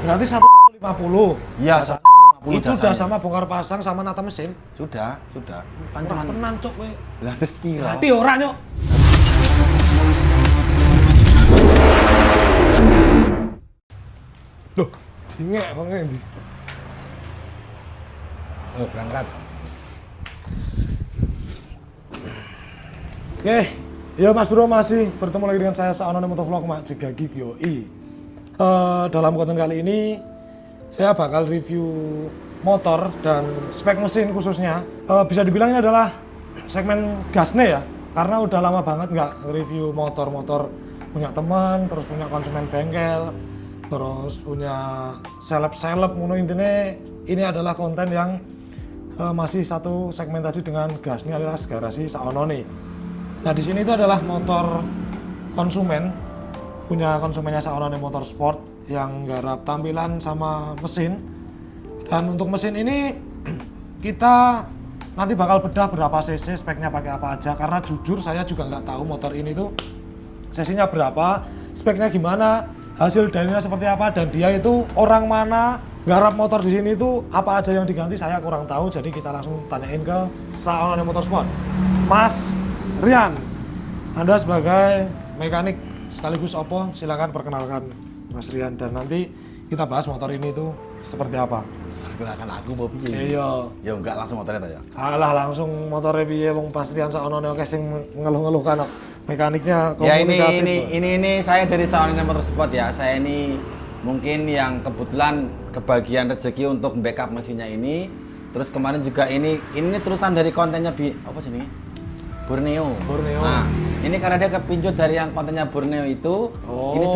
Berarti 150. Iya, 150 itu udah sama bongkar pasang sama nata mesin. Sudah. Kan tenan cok kowe. Lah terus piro? Hati ora nyok. Loh, jingek kok ngendi? Oh, berangkat. Oke, ya Mas Bro masih bertemu lagi dengan saya Saono Motovlog Mak Jegagi Yoi. Dalam konten kali ini saya bakal review motor dan spek mesin khususnya. Bisa dibilang ini adalah segmen gasne ya, karena udah lama banget nggak review motor-motor punya teman, terus punya konsumen bengkel, terus punya seleb-seleb ngono. Intinya ini adalah konten yang masih satu segmentasi dengan gasne alias garasi Saono nih. Nah di sini itu adalah motor konsumen, punya konsumennya Saono Motorsport yang garap tampilan sama mesin. Dan untuk mesin ini kita nanti bakal bedah berapa cc, speknya pakai apa aja. Karena jujur saya juga nggak tahu motor ini tuh cc-nya berapa, speknya gimana, hasil darinya seperti apa, dan dia itu orang mana, garap motor di sini itu apa aja yang diganti saya kurang tahu. Jadi kita langsung tanyain ke Saono Motorsport. Mas Rian, Anda sebagai mekanik sekaligus opo, silakan perkenalkan Mas Rian, dan nanti kita bahas motor ini itu seperti apa. Perkenalkan aku mau piye? Iya. Ya enggak langsung motornya ta ya. Alah langsung motornya piye wong Mas Rian Saono oke sing ngeluh-ngeluh kan mekaniknya Ya komunikatif. ini saya dari Saono Motorsport ya. Saya ini mungkin yang kebetulan kebagian rezeki untuk backup mesinnya ini. Terus kemarin juga ini terusan dari kontennya apa sih ini? Borneo. Nah, ini karena dia kepincut dari yang kontennya Borneo itu. Oh. Ini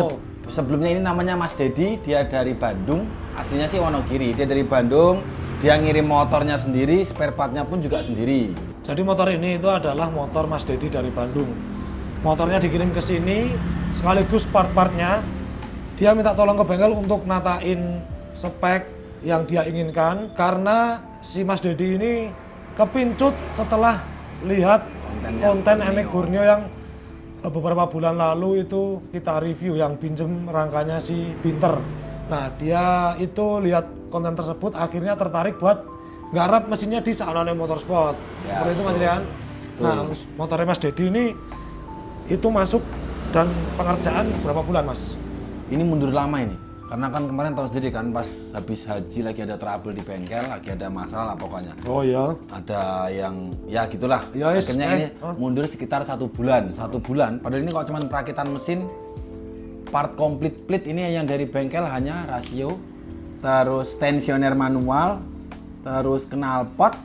sebelumnya ini namanya Mas Dedi, dia dari Bandung. Aslinya sih Wonogiri. Dia dari Bandung. Dia ngirim motornya sendiri, spare partnya pun juga sendiri. Jadi motor ini itu adalah motor Mas Dedi dari Bandung. Motornya dikirim ke sini sekaligus part-partnya. Dia minta tolong ke bengkel untuk natain spek yang dia inginkan karena si Mas Dedi ini kepincut setelah lihat konten Emek Borneo yang beberapa bulan lalu itu kita review yang pinjem rangkanya si Binter. Nah dia itu lihat konten tersebut akhirnya tertarik buat garap mesinnya di Saono Motorsport. Ya, Seperti itu Mas Rian. Nah motornya Mas Dedi ini itu masuk dan pengerjaan berapa bulan Mas? Ini mundur lama ini. Karena kan kemarin tahu sendiri kan pas habis haji lagi ada trouble di bengkel, lagi ada masalah lah pokoknya. Oh iya. Ada yang ya gitulah. Ya, akhirnya ini mundur sekitar 1 bulan. 1 bulan. Padahal ini kalau cuma perakitan mesin, part complete plate ini yang dari bengkel hanya rasio, terus tensioner manual, terus knalpot,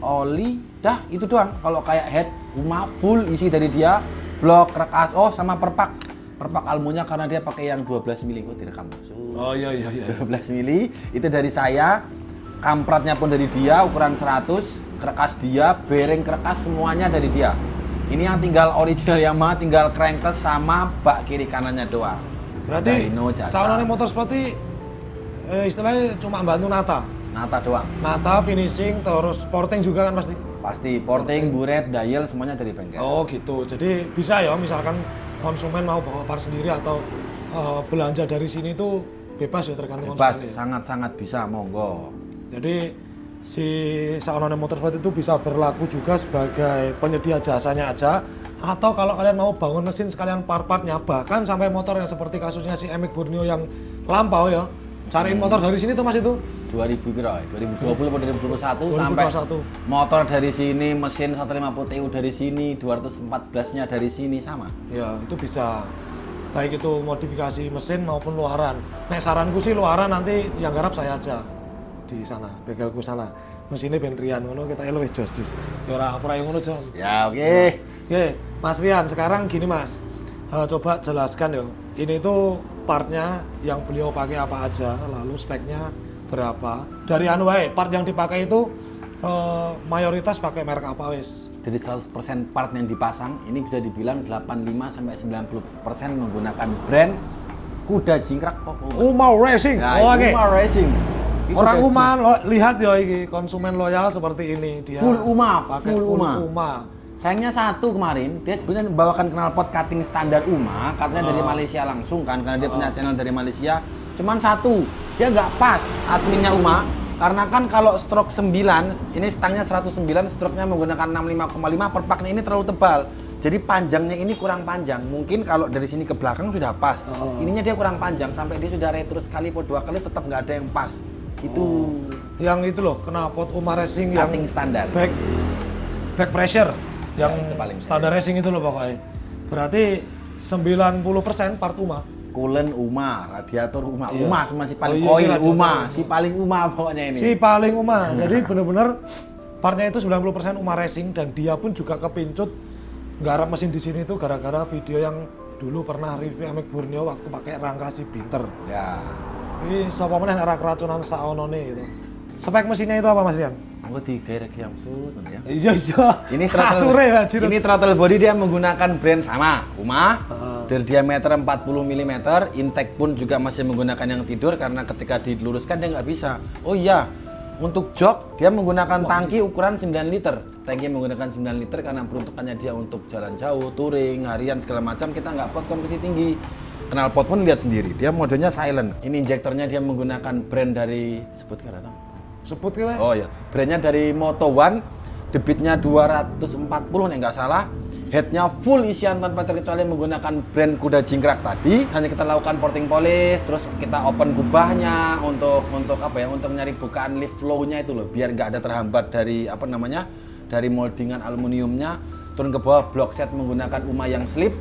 oli, dah itu doang. Kalau kayak head, UMA full isi dari dia, blok, rekas, sama perpak almunya karena dia pakai yang 12 mili. Kok direkam? Oh iya. 12 mili itu dari saya, kampratnya pun dari dia, ukuran 100, kerekas dia, bearing kerekas semuanya dari dia. Ini yang tinggal original Yamaha, tinggal crankcase sama bak kiri kanannya doang. Berarti Saono Motorsport istilahnya cuma bantu nata doang. Nata, finishing, terus porting juga kan pasti? Pasti, porting, buret, dial semuanya dari bengkel. Oh gitu, jadi bisa ya misalkan konsumen mau bawa part sendiri atau belanja dari sini tuh bebas ya tergantung Bebas, konsumen. sangat-sangat bisa, monggo. Jadi si Saono Motorsport itu bisa berlaku juga sebagai penyedia jasanya aja, atau kalau kalian mau bangun mesin sekalian part-partnya, bahkan sampai motor yang seperti kasusnya si Emek Borneo yang lampau ya, cariin motor dari sini tuh Mas itu 2000 piro? 2020 atau 2021 sampai 2021. motor dari sini, mesin 150 TU dari sini, 214-nya dari sini sama. Ya, itu bisa. Baik itu modifikasi mesin maupun luaran. Nek saranku sih luaran nanti yang garap saya aja di sana, bengkelku sana. Mesinnya Ben Rian ngono kita elo wis jos. Ya ora ngono, Jon. Ya, oke. Oke, Mas Rian, sekarang gini Mas. Coba jelaskan ya. Ini tuh partnya yang beliau pakai apa aja, lalu speknya berapa. Dari part yang dipakai itu mayoritas pakai merek apa wis? Dari 100% part yang dipasang, ini bisa dibilang 85-90% menggunakan brand Kuda Jingkrak Pop. Uma Racing. Nah, Oke. Uma Racing. Orang Uma lihat ya ini konsumen loyal seperti ini dia. Full Uma, pakai full full Uma. Uma. Sayangnya satu kemarin, dia sebenarnya membawakan knalpot cutting standar Uma, katanya dari Malaysia langsung kan, karena dia punya channel dari Malaysia. cuman satu. Dia nggak pas adminnya Uma. Karena kan kalau stroke 9, ini stangnya 109, stroke-nya menggunakan 65,5, per paknya ini terlalu tebal. Jadi panjangnya ini kurang panjang. Mungkin kalau dari sini ke belakang sudah pas. Ininya dia kurang panjang, sampai dia sudah retro sekali atau 2 kali tetap nggak ada yang pas. Itu Yang itu loh, knalpot Uma Racing yang cutting standar. back pressure yang itu paling standar racing itu loh pokoknya. Berarti 90% part Uma. Coolant Uma, radiator Uma, Iya. Uma sama si paling Oh iya, oil ini radiator Uma, Uma. si paling Uma pokoknya ini. Si paling Uma. Jadi bener-bener partnya itu 90% Uma Racing dan dia pun juga kepincut garap mesin di sini tuh gara-gara video yang dulu pernah review Amek Borneo waktu pakai rangka si Binter. Ya, Ini sapa meneh arah keracunan saonone gitu. Spek mesinnya itu apa Mas Ian? aku digairek yang sulit ya. Iya iya. Ini Ature ya, Jiro. ini throttle body dia menggunakan brand sama, Uma. Berdiameter 40 mm, intake pun juga masih menggunakan yang tidur karena ketika diluruskan dia nggak bisa. Oh iya, untuk jok dia menggunakan tangki ukuran 9 liter. Tangki menggunakan 9 liter karena peruntukannya dia untuk jalan jauh, touring, harian segala macam. Kita nggak plot kompresi tinggi. Knalpot pun lihat sendiri, dia modenya silent. Ini injektornya dia menggunakan brand dari sebutkan atau? Sebut kita. Oh ya, brandnya dari Moto One, debitnya 240 nih nggak salah. Headnya full isian tanpa terkecuali menggunakan brand kuda jingkrak tadi. Hanya kita lakukan porting polish, terus kita open kubahnya untuk apa ya? Untuk nyari bukaan lift flow-nya itu loh, biar nggak ada terhambat dari apa namanya? Dari moldingan aluminiumnya. Turun ke bawah block set menggunakan Uma yang slip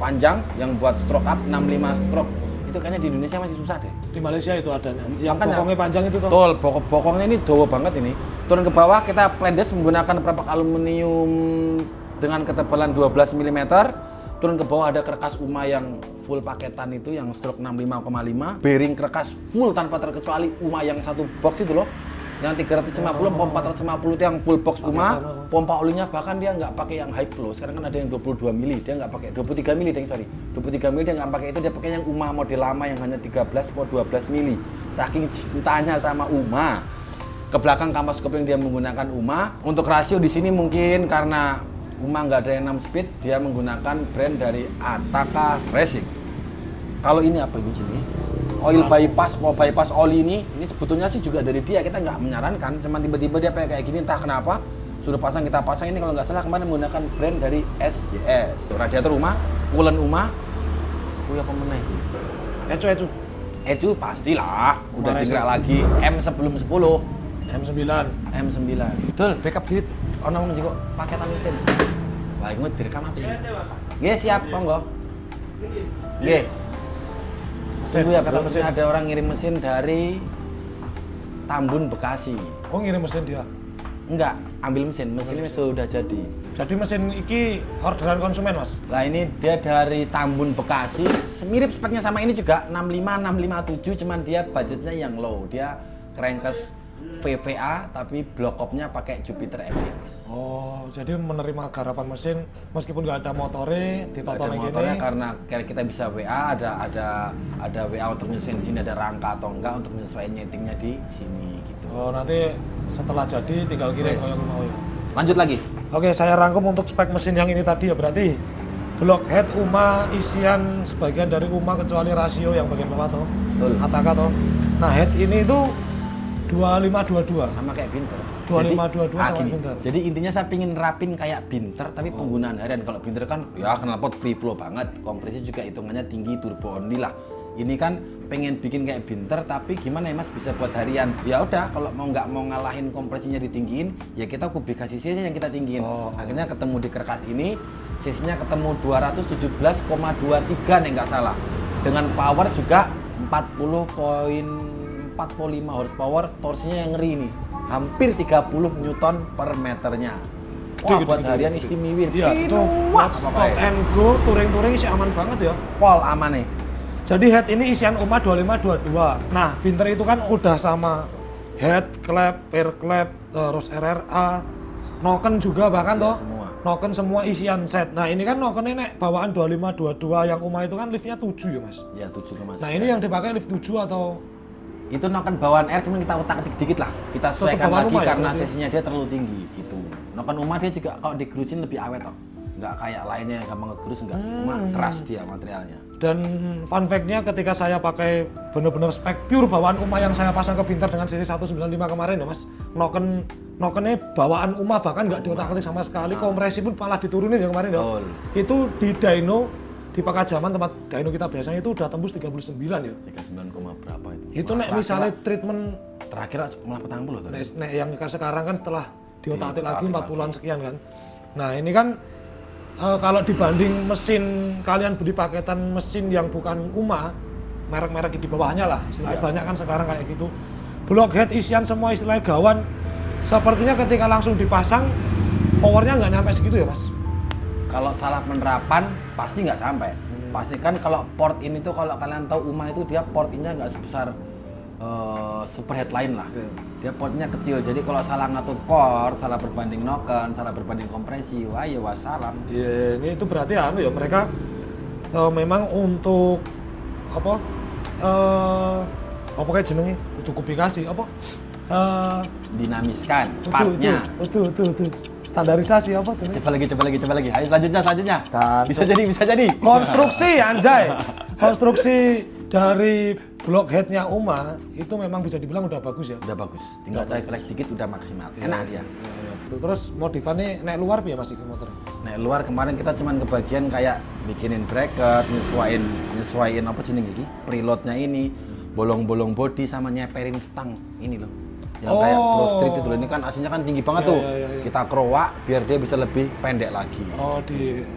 panjang yang buat stroke up 65 stroke. Itu kayaknya di Indonesia masih susah deh. Di Malaysia itu adanya. Yang Makanya. bokongnya panjang itu tuh. Betul, bokongnya ini dowo banget ini. Turun ke bawah kita plandes menggunakan perampak aluminium dengan ketebalan 12 mm. Turun ke bawah ada kerkas Uma yang full paketan itu yang stroke 65,5. Bearing kerkas full tanpa terkecuali Uma yang satu box itu loh. Yang 350 pompa 450 itu yang full box Uma. Pompa olinya bahkan dia nggak pakai yang high flow. Sekarang kan ada yang 22 mili, dia nggak pakai 23 mili, 23 mili dia nggak pakai itu, dia pakai yang Uma model lama yang hanya 13 atau 12 mili. Saking cintanya sama Uma. Ke belakang kampas kopling dia menggunakan Uma. Untuk rasio di sini mungkin karena Uma nggak ada yang 6 speed, dia menggunakan brand dari Ataka Racing. Kalau ini apa ini sini? Oil bypass oli ini sebetulnya sih juga dari dia, kita nggak menyarankan, cuman tiba-tiba dia kayak gini entah kenapa. Sudah pasang, kita pasang ini kalau nggak salah kemarin menggunakan brand dari SYS. Radiator Uma, coolant Uma. Oh ya pemenang. Ecu pastilah, udah jingkrak lagi. M sebelum 10. M9. M9. Betul, backup diri. Ono wong jiko paketan mesin. Lah inget direkam apa sih? Nggih, siap, monggo. Nggih. Tunggu ya, kata mesin. ada orang ngirim mesin dari Tambun, Bekasi. Oh ngirim mesin dia. Enggak, ambil mesinnya sudah jadi. Jadi mesin iki orderan konsumen Mas. Lah ini dia dari Tambun, Bekasi. Mirip speknya sama ini juga 65 657, cuman dia budgetnya yang low. Dia crankcase VVA tapi block up-nya pakai Jupiter MX. Oh, jadi menerima garapan mesin meskipun nggak ada motornya, Ada ditoton yang motornya ini. karena kita bisa WA, ada WA untuk nyesuaiin di sini, ada rangka atau enggak untuk nyesuaiin nyetingnya di sini gitu. Oh, nanti setelah jadi tinggal kirim Yes. kalau mau ya. Lanjut lagi. Oke, saya rangkum untuk spek mesin yang ini tadi ya, berarti blockhead Uma isian sebagian dari Uma kecuali rasio yang bagian bawah toh. Betul. Ataka toh. Nah, head ini itu 2522. Sama kayak Binter. 2522 sama gini, Binter. Jadi intinya saya pingin rapin kayak Binter tapi penggunaan harian. Kalau Binter kan ya knalpot free flow banget, kompresi juga hitungannya tinggi, turbo only lah. Ini kan pengen bikin kayak Binter tapi gimana ya Mas bisa buat harian? Ya udah, kalau nggak mau ngalahin kompresinya ditinggiin, ya kita kubikasi cc yang kita tinggiin. Akhirnya ketemu di kerkas ini, cc-nya ketemu 217,23 nih nggak salah. Dengan power juga 40,45 horsepower, torsinya yang ngeri nih. Hampir 30 Newton per meternya. Wah, buat harian istimewa. Iya, itu buat stop and go, touring-touring sih aman banget ya. Pol aman nih. Jadi head ini isian Uma 2522. Nah, Binter itu kan udah sama head, clap, air clap, terus RRA, noken juga bahkan toh. semua. Noken semua isian set. Nah, ini kan noken ini bawaan 2522 yang Uma itu kan liftnya 7 ya, Mas. Ya 7 ke Mas. Nah, ini yang dipakai lift 7 atau Itu noken bawaan R, cuman kita utak-atik dikit lah. Kita sesuaikan bawaan lagi Uma ya, karena berarti? sesinya dia terlalu tinggi gitu. Noken Uma dia juga kalau digerusin lebih awet toh. Nggak kayak lainnya yang gampang ngegerus, nggak. Uma keras dia materialnya. Dan fun fact-nya ketika saya pakai bener-bener spek pure bawaan UMA yang saya pasang ke Binter dengan seri 195 kemarin ya Mas, nokennya bawaan UMA bahkan nggak diotak-atik sama sekali, kompresi pun malah diturunin ya kemarin ya. Itu di dyno, di Pakajaman tempat dyno kita biasanya itu udah tembus 39 ya. 39, berapa itu? Itu nek misalnya treatment terakhir malah 40 tuh. Nek yang sekarang kan setelah diotak-atik lagi 40-an sekian kan. Nah ini kan kalau dibanding mesin kalian beli paketan mesin yang bukan UMA, merek-merek di bawahnya lah, istilahnya banyak kan sekarang kayak gitu. Blockhead isian semua istilahnya gawan, sepertinya ketika langsung dipasang powernya nggak nyampe segitu ya Mas? Kalau salah penerapan pasti nggak sampai. Pasti kan kalau port ini tuh kalau kalian tahu UMA itu dia port ininya nggak sebesar super headline lah. Dia portnya kecil, jadi kalau salah ngatur port, salah berbanding noken, salah berbanding kompresi, wah ya wassalam. Iya, ini itu berarti ya mereka memang untuk apa kayak jenenge untuk kubikasi dinamiskan partnya. Itu. Standarisasi apa jenenge? Coba lagi. Ayo selanjutnya. Bisa jadi. Konstruksi anjay. Konstruksi dari blockheadnya UMA itu memang bisa dibilang udah bagus ya. Udah bagus. Tinggal celek dikit udah maksimal. Enak dia. Terus modifannya naik luar ya Mas iki motor? Naik luar kemarin kita cuman kebagian kayak bikinin bracket, nyesuaiin apa jenenge iki? Preloadnya ini, bolong-bolong body sama nyeperin stang ini loh. Yang kayak Pro Street itu loh, ini kan aslinya kan tinggi banget tuh. Kita kerowak biar dia bisa lebih pendek lagi. Oh,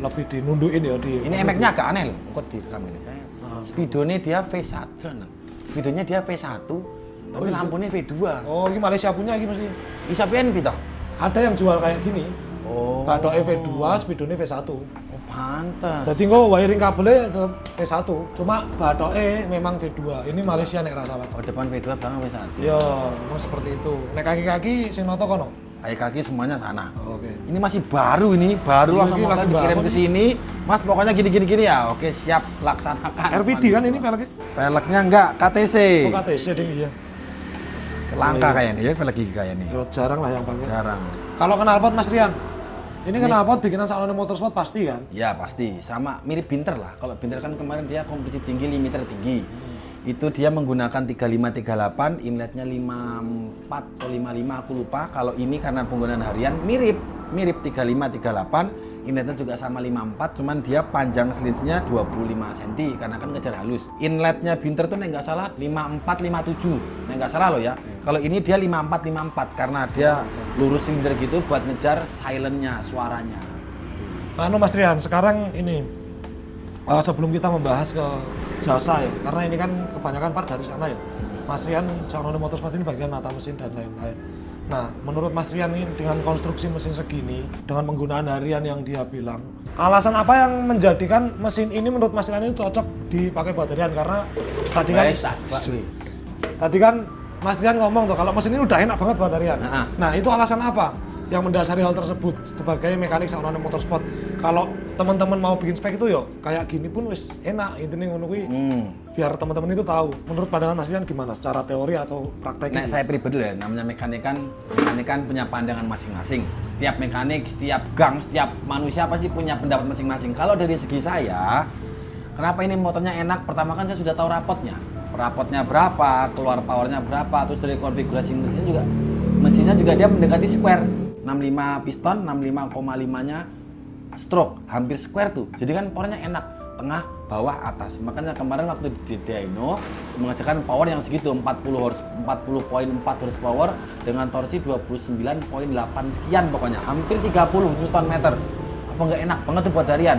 lebih dinundukin ya di. Ini emek-nya agak aneh loh, kok direkam ini saya. Speedonya dia V1, speedonya dia V1, tapi lampunya V2. Oh, ini Malaysia punya ini mesti. Bisa pian pito? Ada yang jual kayak gini. Oh. Bathoknya V2, speedonya V1. Oh, pantes. Jadi kok wiring kabelnya ke V1, cuma bathoknya memang V2. Ini Malaysia nek ra salah. Oh, depan V2 belakang V1. Iya, memang seperti itu. Nek kaki-kaki sing noto kono. Kaki semuanya sana. Oh, oke. Ini masih baru langsung mau dikirim ke sini. Mas pokoknya gini ya. Oke, siap laksanakan. RPD kan ini peleknya? Peleknya enggak, KTC. Oh, KTC ding iya. Langka kayaknya ya pelek gigi kayak nih. Jarang lah yang pakai. Jarang. Kalau knalpot Mas Rian, ini knalpot bikinan Saono Motorsport pasti kan? Ya pasti, sama mirip Binter lah. Kalau Binter kan kemarin dia kompresi tinggi, limiter tinggi. Itu dia menggunakan 3538, inletnya 54 atau 55 aku lupa. Kalau ini karena penggunaan harian mirip 3538, inletnya juga sama 54, cuman dia panjang slingsnya 25 cm karena kan ngejar halus. Inletnya Binter tuh nggak salah 5457, nggak salah loh ya. Kalau ini dia 5454 karena dia lurus silinder gitu buat ngejar silentnya, suaranya. Mas Rian, sekarang ini sebelum kita membahas ke jasa ya, karena ini kan kebanyakan part dari sana ya. Mas Rian, Saono Motorsport ini bagian nata mesin dan lain-lain. Nah, menurut Mas Rian ini dengan konstruksi mesin segini, dengan penggunaan harian yang dia bilang, alasan apa yang menjadikan mesin ini menurut Mas Rian ini cocok dipakai buat harian? Karena tadi kan Mas Rian ngomong tuh kalau mesin ini udah enak banget buat harian. Nah, itu alasan apa yang mendasari hal tersebut sebagai mekanik Saono Motorsport? Kalau teman-teman mau bikin spek itu yo kayak gini pun wis enak intinya ngono kuwi. Biar teman-teman itu tahu. Menurut pandangan Mas Rian gimana secara teori atau prakteknya? Nah, saya pribadi ya, namanya mekanik kan punya pandangan masing-masing. Setiap mekanik, setiap gang, setiap manusia pasti punya pendapat masing-masing. Kalau dari segi saya, kenapa ini motornya enak? Pertama kan saya sudah tahu rapotnya berapa, keluar powernya berapa, terus dari konfigurasi mesinnya juga dia mendekati square. 65 piston, 65,5-nya stroke, hampir square tuh. Jadi kan powernya enak, tengah, bawah, atas. Makanya kemarin waktu di dyno menghasilkan power yang segitu, 40,4 horsepower dengan torsi 29,8 sekian pokoknya, hampir 30 Nm. Apa nggak enak banget tuh buat harian.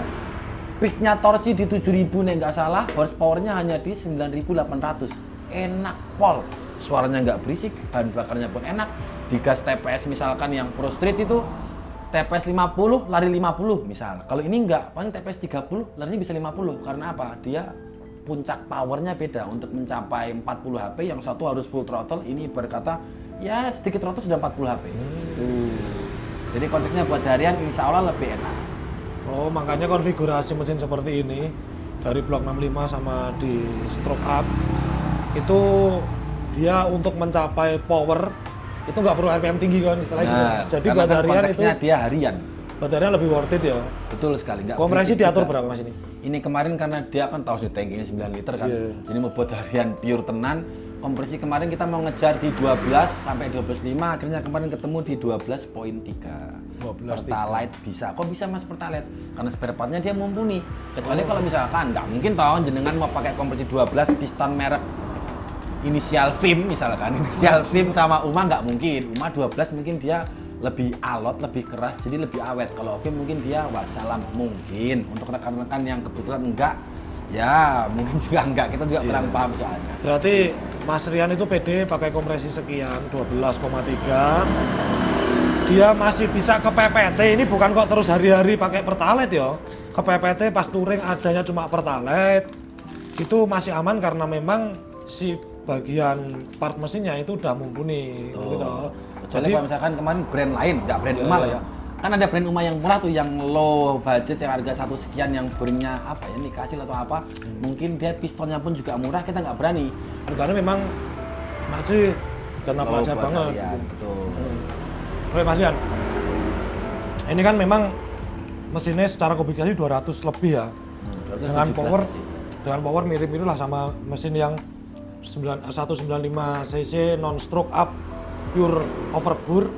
Peaknya torsi di 7000 nih nggak salah, horsepowernya hanya di 9800. Enak pol, suaranya nggak berisik, bahan bakarnya pun enak. Di gas TPS misalkan yang Pro Street itu TPS 50 lari 50 misal. Kalau ini enggak, paling TPS 30 larinya bisa 50. Karena apa? Dia puncak powernya beda. Untuk mencapai 40 HP yang satu harus full throttle, ini berkata ya sedikit throttle sudah 40 HP. Jadi konteksnya buat harian insya Allah lebih enak. Oh, makanya konfigurasi mesin seperti ini dari blok 65 sama di stroke up itu dia untuk mencapai power itu nggak perlu RPM tinggi kan istilahnya. Jadi buat harian itu dia harian. Buat harian lebih worth it ya. Betul sekali. Kompresi diatur berapa Mas ini? Ini kemarin karena dia kan tahu sih tankinya 9 liter kan. Iya. Jadi mau buat harian pure tenan. Kompresi kemarin kita mau ngejar di 12 sampai 12,5, akhirnya kemarin ketemu di 12,3. 12,3. Pertalite bisa. Kok bisa Mas Pertalite? Karena spare partnya dia mumpuni. Kecuali kalau misalkan nggak mungkin toh jenengan mau pakai kompresi 12 piston merek inisial VIM misalkan. Inisial VIM sama UMA nggak mungkin. UMA 12 mungkin dia lebih alot, lebih keras, jadi lebih awet. Kalau VIM mungkin dia wassalam mungkin. Untuk rekan-rekan yang kebetulan enggak, ya mungkin juga enggak. Kita juga kurang paham soalnya. Berarti Mas Rian itu PD pakai kompresi sekian 12,3. Dia masih bisa ke PPT. Ini bukan kok terus hari-hari pakai Pertalite ya. Ke PPT pas touring adanya cuma Pertalite. Itu masih aman karena memang si bagian part mesinnya itu udah mumpuni gitu. Jadi kalau misalkan kemarin brand lain, nggak brand UMA lah ya. Kan ada brand UMA yang murah tuh, yang low budget, yang harga 1 sekian, yang boringnya apa ya, Nikasil atau apa. Mungkin dia pistonnya pun juga murah, kita nggak berani. Harganya memang masih karena Low pelajar buat banget. kalian, betul. Oke Mas Rian, ini kan memang mesinnya secara komplikasi 200 lebih ya. Dengan 217 power, sih. dengan power mirip-mirip lah sama mesin yang 195 cc non stroke up pure overbore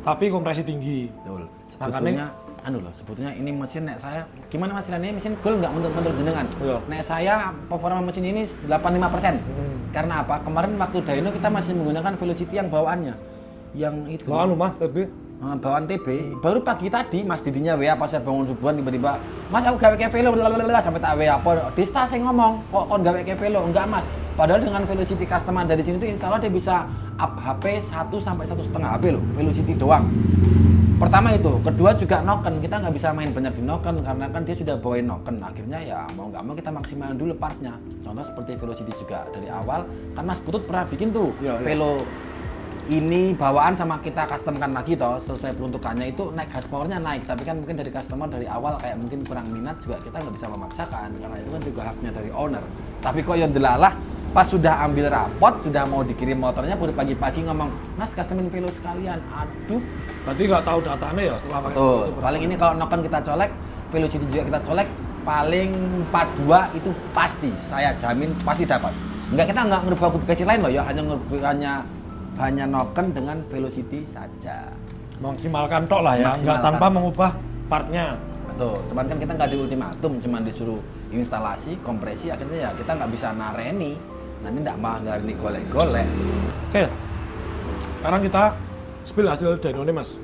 tapi kompresi tinggi. Betul. Makanya- Sebetulnya ini mesin nek saya gimana Mas Rian, ini mesin gold nggak menurut jenengan? Iya. Nek saya performa mesin ini 85%. Karena apa? Kemarin waktu dyno kita masih menggunakan Velocity yang bawaannya. Yang itu. Bawaan rumah tapi Bawaan TB, baru pagi tadi Mas Didinya WA pas saya bangun subuhan tiba-tiba, Mas aku gawe ke velo, blablabla, sampai tak WA apa, Dista saya ngomong, kok kon gawe ke velo, enggak Mas. Padahal dengan Velocity customer dari sini tuh insya Allah dia bisa up HP 1 sampai 1,5 HP loh, Velocity doang. Pertama itu, kedua juga noken, kita nggak bisa main banyak di noken karena kan dia sudah bawain noken. Akhirnya ya mau nggak mau kita maksimalin dulu partnya. Contoh seperti Velocity juga dari awal, kan Mas Putut pernah bikin tuh Iya, iya. Velo ini bawaan sama kita customkan lagi toh, sesuai peruntukannya itu naik gas powernya naik, tapi kan mungkin dari customer dari awal kayak mungkin kurang minat juga kita nggak bisa memaksakan karena itu kan juga haknya dari owner. Tapi kok yang delalah pas sudah ambil rapot, sudah mau dikirim motornya baru pagi-pagi ngomong, Mas customin velo sekalian, aduh. berarti nggak tahu datanya ya setelah pakai Betul, itu. paling ini kalau noken kita colek, Velocity juga kita colek, paling 42 itu pasti, saya jamin pasti dapat. Enggak, kita nggak ngerubah kubikasi lain loh ya, hanya noken dengan Velocity saja. Maksimalkan tok lah ya, nggak Maksimalkan. tanpa mengubah partnya. Betul, cuman kan kita nggak di ultimatum, cuman disuruh instalasi, kompresi, akhirnya ya kita nggak bisa nareni. Nanti nggak mau nareni golek-golek. Oke, sekarang kita spill hasil dyno nih Mas.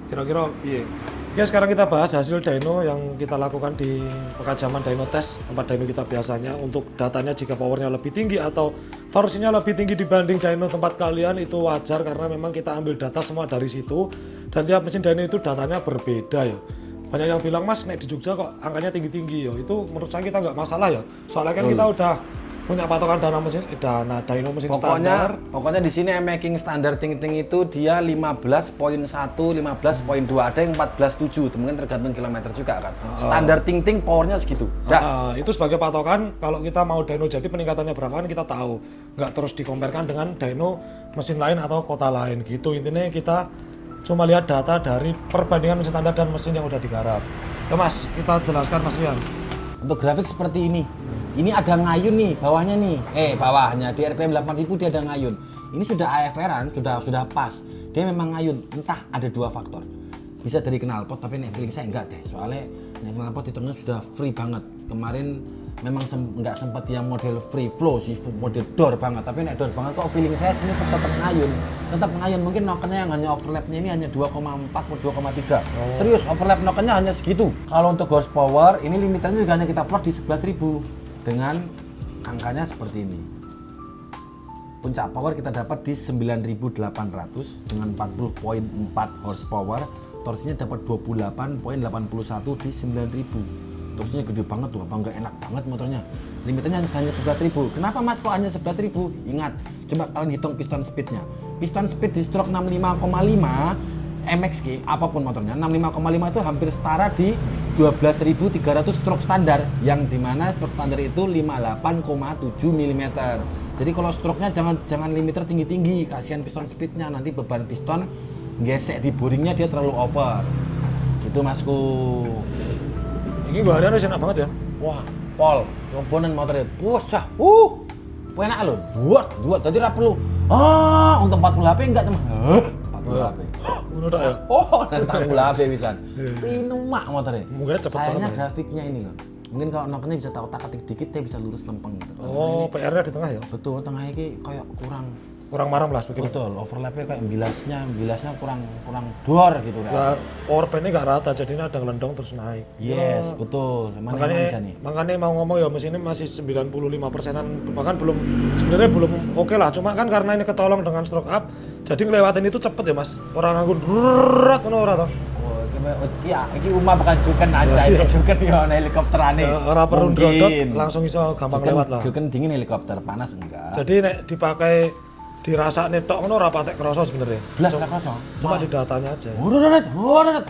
Kira-kira iya. Oke, sekarang kita bahas hasil dyno yang kita lakukan di Pekajaman Dyno Test, tempat dyno kita biasanya. Untuk datanya jika powernya lebih tinggi atau torsinya lebih tinggi dibanding dyno tempat kalian itu wajar karena memang kita ambil data semua dari situ dan tiap mesin dyno itu datanya berbeda ya. Banyak yang bilang Mas, naik di Jogja kok angkanya tinggi-tinggi ya. Itu menurut saya kita nggak masalah ya. Soalnya kan kita udah punya patokan dana dyno mesin standar. Pokoknya di sini making standar ting-ting itu dia 15.1, 15.2, ada yang 14.7, mungkin tergantung kilometer juga kan. Standar ting-ting powernya segitu. Itu sebagai patokan kalau kita mau dyno jadi peningkatannya berapa kan kita tahu. Nggak terus dikomparkan dengan dyno mesin lain atau kota lain gitu. Intinya kita cuma lihat data dari perbandingan mesin standar dan mesin yang udah digarap. Ya Mas, kita jelaskan Mas Rian. Untuk grafik seperti ini. Ini ada ngayun nih, bawahnya nih. Bawahnya di RPM 8000 dia ada ngayun. Ini sudah AFR-an, sudah pas. Dia memang ngayun. Entah ada dua faktor. Bisa dari knalpot, tapi nek feeling saya enggak deh. Soalnya nek knalpot hitungnya sudah free banget. Kemarin memang nggak sempat yang model free flow sih, model door banget. Tapi nek door banget kok feeling saya sini tetap ngayun. Tetap ngayun. Mungkin nokennya yang hanya overlapnya ini hanya 2,4 atau 2,3. Serius, overlap nokennya hanya segitu. Kalau untuk horsepower, ini limitannya juga hanya kita plot di 11.000 dengan angkanya seperti ini. Puncak power kita dapat di 9.800 dengan 40.4 horsepower. Torsinya dapat 28.81 di 9.000. Torsinya gede banget tuh, apa enggak enak banget motornya. Limitannya hanya 11.000. Kenapa Mas kok hanya 11.000? Ingat, coba kalian hitung piston speednya. Piston speed di stroke 65,5 MXG apapun motornya 65,5 itu hampir setara di 12.300 stroke standar, yang dimana stroke standar itu 58,7 mm. Jadi kalau stroke-nya jangan limiter tinggi-tinggi, kasihan piston speednya, nanti beban piston gesek di boringnya dia terlalu over. Gitu Masku. Ini gua ada enak banget ya. Wah, pol, komponen motornya, bosah, enak lho, buat, jadi ra perlu, untuk 40 HP enggak teman, 40 HP, Ngono tok ya. tentang 40 HP pisan, ini mak motornya, Mungkin cepet sayangnya banget ya. grafiknya ini loh, mungkin kalau nontonnya bisa tak ketik dikit, dia bisa lurus lempeng gitu. Oh, PR-nya di tengah ya. Betul, tengahnya ini kayak Kurang marah belas begini. betul, overlapnya kayak bilasnya kurang dor gitu kan. Ya, power band-nya nggak rata, jadinya ada ngelendong terus naik. Yes, betul. Mana bisa nih? Makanya mau ngomong ya mesin ini masih 95%-an, bahkan sebenarnya belum oke lah. Cuma kan karena ini ketolong dengan stroke up, jadi ngelewatin itu cepet ya mas. Orang nganggur drrrrat ngono ora toh. Oh, iki umah bukan juken aja, ini juken ya helikopterane. Ora perlu ndrodot, langsung iso gampang lewat lah. Juken dingin helikopter, panas enggak? Jadi nek dipakai dirasakne tok ngono ora patek kroso sebenarnya. Belas ra kosong. Cuma di datanya aja.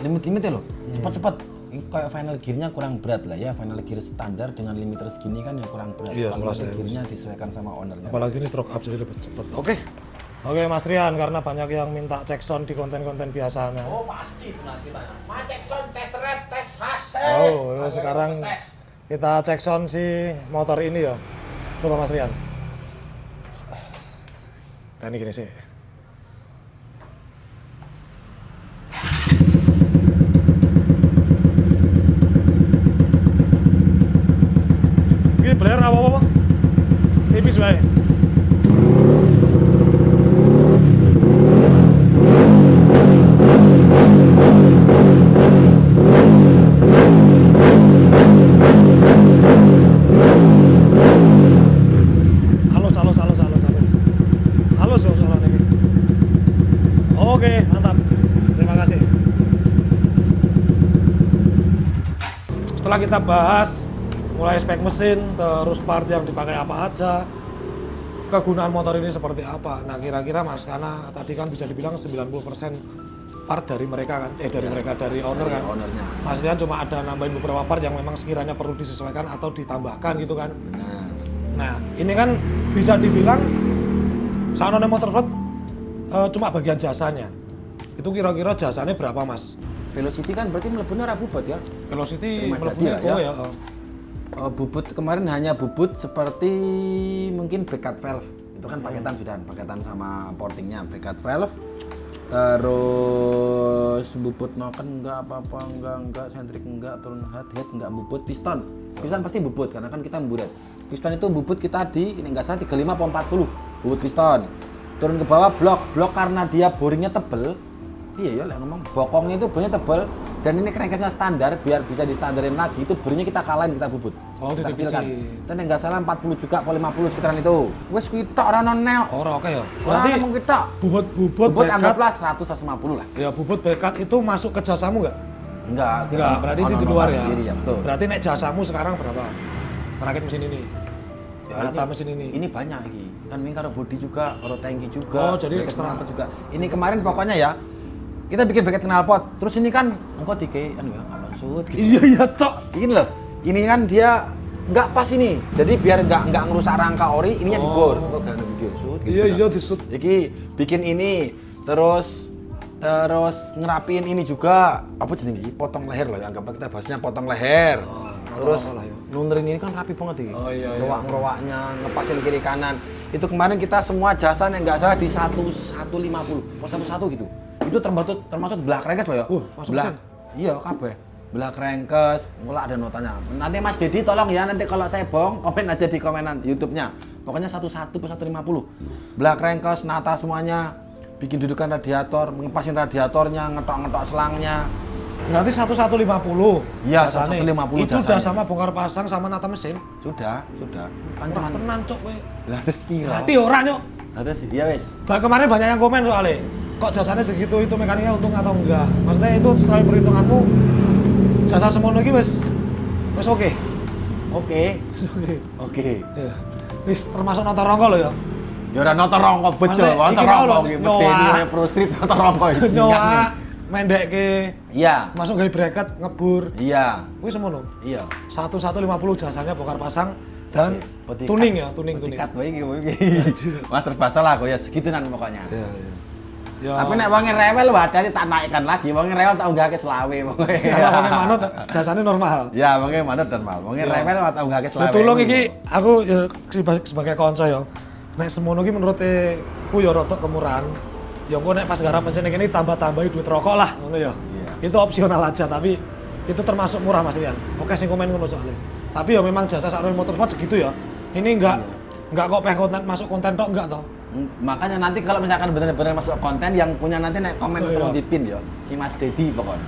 Limit loh. Cepet-cepet. Ini kayak final gear-nya kurang berat lah ya. Final gear standar dengan limiter segini kan ya kurang berat. Iya, Kalau merasa gear-nya disesuaikan sama ownernya. Apalagi ini stroke up jadi lebih cepet. Oke Mas Rian, karena banyak yang minta cek sound di konten-konten biasanya. Oh pasti itu nanti tanya. Mas cek sound, tes red, tes hasil. Oh, ya sekarang kita cek sound si motor ini ya. Coba Mas Rian. Nah, ini gini sih. Ini player apa? Tipis bae. Halus ya soalnya ini. Oke, mantap. Terima kasih. Setelah kita bahas mulai spek mesin, terus part yang dipakai apa aja, kegunaan motor ini seperti apa. Nah, kira-kira Mas, karena tadi kan bisa dibilang 90% part dari mereka kan, dari owner kan. Ownernya. Mas Rian cuma ada nambahin beberapa part yang memang sekiranya perlu disesuaikan atau ditambahkan gitu kan. Nah, ini kan bisa dibilang Sanone Motorsport cuma bagian jasanya. Itu kira-kira jasanya berapa Mas? Velocity kan berarti mlebune ora bubut ya? Velocity Terima jadi mlebune lah ya. ya. Bubut kemarin hanya bubut seperti mungkin backcut valve. Itu kan paketan sama portingnya, backcut valve. Terus bubut noken enggak apa-apa, enggak sentrik enggak, turun head enggak bubut, piston pasti bubut karena kan kita memburet. Piston itu bubut kita di ini enggak salah 35 atau 40 bubut piston. Turun ke bawah blok karena dia boringnya tebel. Iya ya, ngomong bokongnya itu boringnya tebel dan ini crankcase-nya standar biar bisa distandarin lagi itu boringnya kita kalahin kita bubut. Oh, kita ditipisi. kecilkan. Dan enggak salah 40 juga atau 50 sekitaran itu. Wes kuwi tok ora ono neo. Ora oke ya. Berarti Berarti mung kita bubut bubut backup, anggaplah 150 lah. ya bubut backup itu masuk ke jasamu nggak? Enggak, Berarti itu di luar ya. Sendiri, ya betul. Berarti nek jasamu sekarang berapa? Rakit mesin ini. Rata mesin ini. Ini banyak iki. Kan ini karo bodi juga, karo tangki juga. Oh, jadi bracket ekstra. knalpot juga. Ini kemarin pokoknya ya kita bikin bracket knalpot. Terus ini kan engko dike anu ya, alonsut gitu. Iya, Cok. Ini loh. Ini kan dia enggak pas ini. Jadi biar enggak ngerusak rangka ori, ininya dibor. Kok gak ada video shoot gitu. Iya, disut. Iki bikin ini terus ngerapiin ini juga apa jenenge iki potong leher loh ya, anggap kita bahasnya potong leher. Terus apa-apa lah ya. nunerin ini kan rapi banget iki. Oh, iya. Ngerowak-ngerowaknya, ngepasin kiri kanan. Itu kemarin kita semua jasa yang enggak salah di 150 atau 11 gitu. Itu termasuk belah crankcase loh ya. masuk Belah. mesin? Iya, kabeh. Belah crankcase, mulai ada notanya. Nanti Mas Dedi tolong ya, nanti kalau saya bohong komen aja di komenan YouTube-nya. Pokoknya 11 atau 150. Belah crankcase, nata semuanya. Bikin dudukan radiator, ngepasin radiatornya, ngetok-ngetok selangnya. Berarti 1150. Iya, jasanya. 1150 Itu udah jasanya. sama bongkar pasang sama nata mesin. Sudah. Wah, Pancangan. tenan Cok kowe. Lah terus piro? Hati ora, Nyok. Terus iya wis. Bah, kemarin banyak yang komen soalnya. Kok jasanya segitu, itu mekaniknya untung atau enggak? Maksudnya itu setelah perhitunganmu jasa semono iki wis oke. Oke. Ya. Wis termasuk nata rongko loh ya. Ya ora nonton rongko bejo, Maksudnya, nonton iki mau rongko lho, iki nyowa. medeni kaya pro street nonton rongko iki. Nyowa mendekke Iya. masuk gawe bracket ngebur. Iya. Wis semono. Iya. 1150 jasanya bongkar pasang dan Petikat. tuning ya, tuning. Petikat wae iki. Mas terbasa lah kok ya segituan pokoknya. Iya, iya. Ya. Tapi nek wonge rewel hati-hati tak naikkan lagi. Wonge rewel tak unggahke selawe pokoke. Kalau wong manut jasane normal. Ya, wonge manut dan mal. Wonge rewel tak unggahke selawe. Tulung iki aku ya, sebagai konco ya. Nek semono iki menurutku ya rada kemurahan. Ya engko nek pas garap mesin ini tambah-tambahi duit rokok lah ngono ya. Iya. Itu opsional aja tapi itu termasuk murah Mas Rian. Oke sing komen ngono soalnya. Tapi ya memang jasa Saknono Motorsport segitu ya. Ini enggak kok pengen konten masuk konten tok enggak toh. Makanya nanti kalau misalkan benar-benar masuk konten yang punya nanti nek komen Oh, iya. ketemu di pin ya. Si Mas Dedi pokoknya.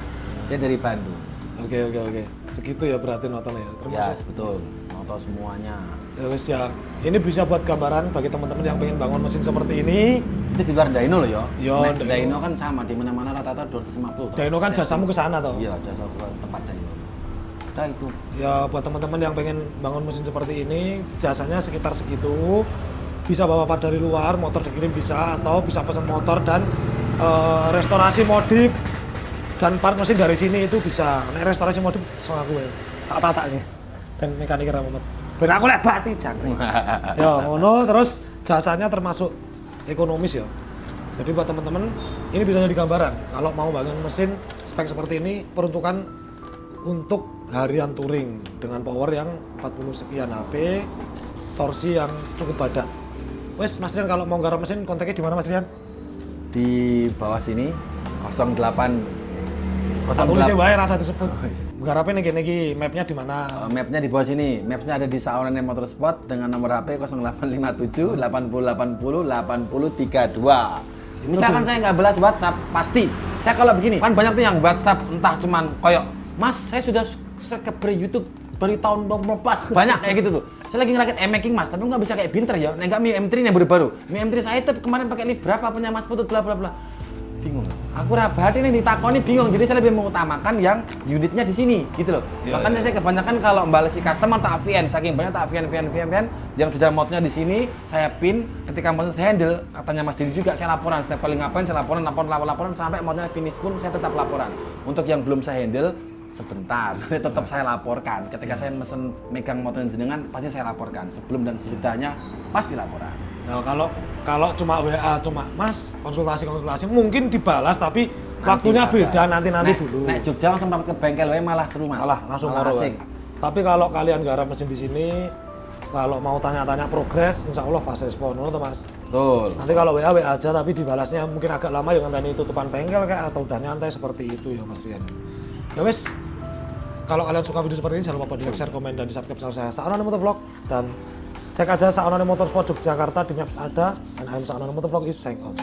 Dia dari Bandung. Oke. Segitu ya berarti nontonnya ya. Ya, Termasuk. betul. Nonton semuanya. Ya wis ya. Ini bisa buat gambaran bagi teman-teman yang pengen bangun mesin seperti ini. Itu di luar Dyno loh ya. Yo, Nek Dyno. Dyno kan sama di mana-mana rata-rata 250. Dyno kan jasamu ke sana toh. Iya, jasa ke tempat Dyno. Udah itu. Ya buat teman-teman yang pengen bangun mesin seperti ini, jasanya sekitar segitu. Bisa bawa part dari luar, motor dikirim bisa, atau bisa pesan motor dan restorasi modif dan part mesin dari sini itu bisa. Nek restorasi modif sama gue, tak nih dan mekanik ramet. Ben aku lek bati jangan. Ya ngono terus jasanya termasuk ekonomis ya. Jadi buat teman-teman ini bisa jadi gambaran kalau mau bangun mesin spek seperti ini peruntukan untuk harian touring dengan power yang 40 sekian HP, torsi yang cukup padat. Wes Mas Rian kalau mau garap mesin kontaknya di mana Mas Rian? Di bawah sini 08 Tulisnya wae rasa disebut. Garapnya nih gini mapnya di mana? Mapnya di bawah sini. Mapnya ada di Saknono Motorsport dengan nomor HP 0857 8080 8032. Misalkan saya nggak balas WhatsApp, pasti. Saya kalau begini, kan banyak tuh yang WhatsApp entah cuman koyok, Mas, saya sudah subscribe ke YouTube dari tahun 2014. Banyak kayak gitu tuh. Saya lagi ngerakit e-making Mas, tapi nggak bisa kayak Binter ya. Nggak Mi M3 yang baru-baru. Mi M3 saya itu kemarin pakai lift berapa punya Mas Putut bla bla bla. Bingung. Aku rabati nih ditakoni bingung. Jadi saya lebih mengutamakan yang unitnya di sini gitu loh. Iya, Makanya saya kebanyakan kalau membalesi customer tak VN, saking banyak tak VN yang sudah modnya di sini, saya pin ketika mau saya handle, katanya Mas Didi juga saya laporan setiap kali ngapain saya laporan sampai modnya finish pun saya tetap laporan. Untuk yang belum saya handle sebentar, saya tetap saya laporkan. Ketika saya mesen megang motor jenengan, pasti saya laporkan. Sebelum dan sesudahnya pasti laporan. Nah, kalau cuma WA cuma Mas konsultasi mungkin dibalas tapi waktunya beda nanti dulu. Nek Jogja langsung ke bengkel we malah seru Mas. Malah langsung malah moro, asik. Tapi kalau kalian garap mesin di sini, kalau mau tanya-tanya progres, insya Allah fast respon, tuh Mas. Betul. Nanti kalau WA aja tapi dibalasnya mungkin agak lama ya ngenteni tutupan bengkel kayak atau udah nyantai seperti itu ya Mas Rian. Ya wes, kalau kalian suka video seperti ini jangan lupa di like, share, komen, dan di subscribe channel saya Saknono Motovlog dan cek aja Saknono Motorsport Yogyakarta di Maps ada. And I'm Saknono Motovlog is sign out.